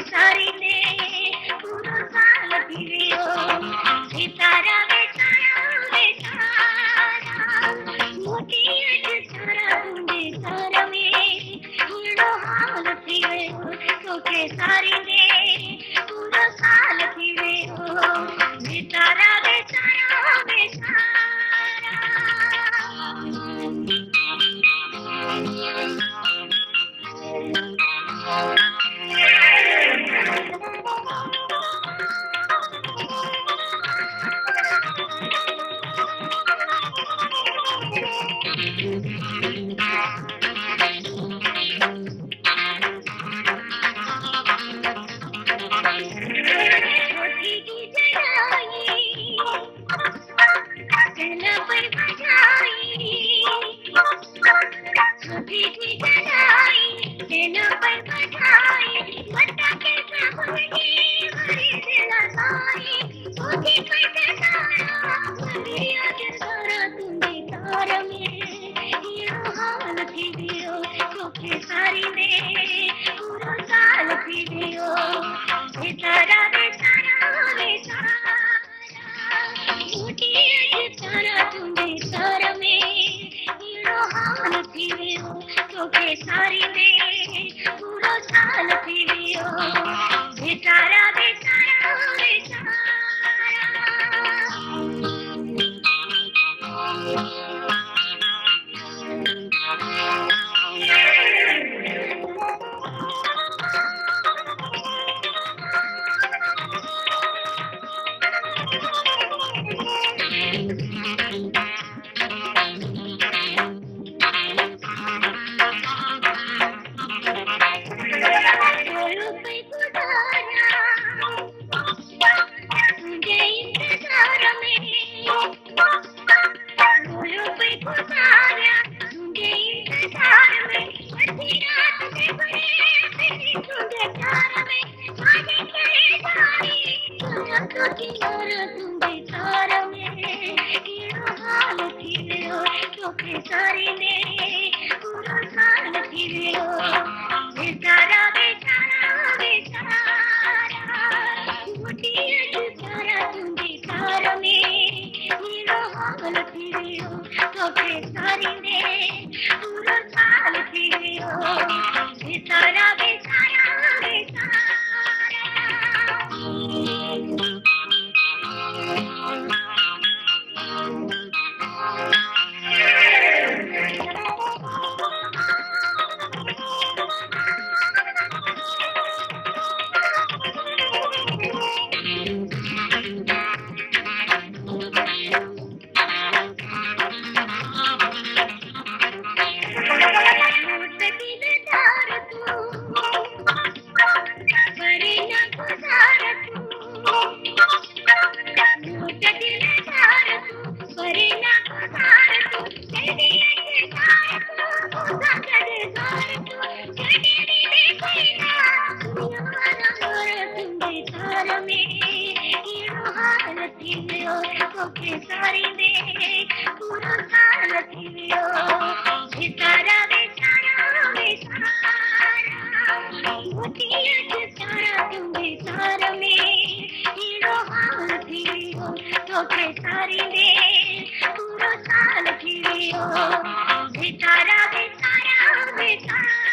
सारी ने पूरा साल फिरियो सितारा बेचारा मोटी सारा सारा में पूरा हाल फिरियो तो सारी ने पूरा साल फिरियो सितारा बेचारा सारी ने पूरा साल फिरियो सितारा बेचारा मोटी सारा तुम्हें सारा में हीरो हाल फिरियो तो सारी ने पूरा साल फिरियो सितारा बेचारा सारी ने पूरा साल फिरियो सितारा बेचारा मोटी सारा तुम्हें सारा में हीरो हाल फिरियो तो सारी ने पूरा साल फिरियो सितारा बेचारा सारी ने पूरा साल फिरियो सितारा बेचारा मोटी सारा तुम्हें सारा में हीरो हाल फिरियो तो सारी ने पूरा साल फिरियो सितारा बेचारा